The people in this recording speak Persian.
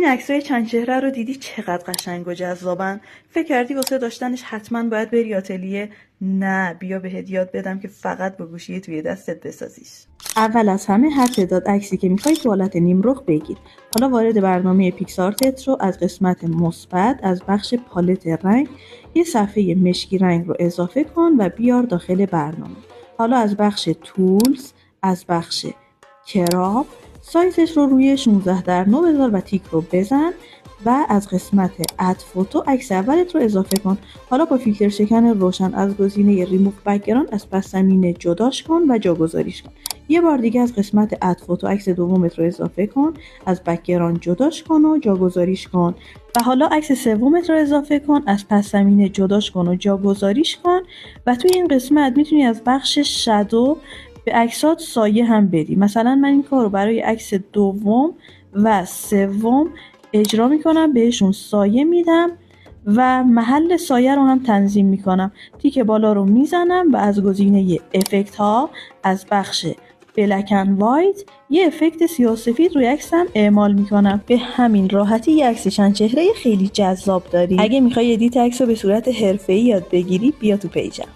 این عکسای چند چهره رو دیدی چقدر قشنگ و جذابن؟ فکر کردی واسه داشتنش حتما باید بری آتلیه؟ نه، بیا بهت یاد بدم که فقط با گوشی توی دستت بسازیش. اول از همه هر تعداد عکسی که میخوای تو حالت نیمرخ بگیر. حالا وارد برنامه پیکسارتت رو از قسمت مثبت از بخش پالت رنگ یه صفحه مشکی رنگ رو اضافه کن و بیار داخل برنامه. حالا از بخش تولز، از بخش کراپ، سایزش رو روی 16:9 بذار و تیک رو بزن و از قسمت اد فوتو عکس اولت رو اضافه کن. حالا با فیلتر شکن روشن از گزینه ریموو بک‌گراند از پس زمینه جداش کن و جاگذاریش کن. یه بار دیگه از قسمت اد فوتو عکس دومت رو اضافه کن، از بک‌گراند جداش کن و جاگذاریش کن. و حالا عکس سومت رو اضافه کن، از پس زمینه جداش کن و جاگذاریش کن. و توی این قسمت میتونی از بخش شادو به عکسات سایه هم بدی. مثلا من این کار رو برای عکس دوم و سوم اجرا میکنم، بهشون سایه میدم و محل سایه رو هم تنظیم میکنم. تیک بالا رو میزنم و از گزینه افکت ها از بخش بلک اند وایت یه افکت سیاه‌وسفید روی عکسم اعمال میکنم. به همین راحتی یه عکس چند چهره خیلی جذاب داری. اگه میخوای ادیت عکس رو به صورت حرفه‌ای یاد بگیری بیا تو پیجم.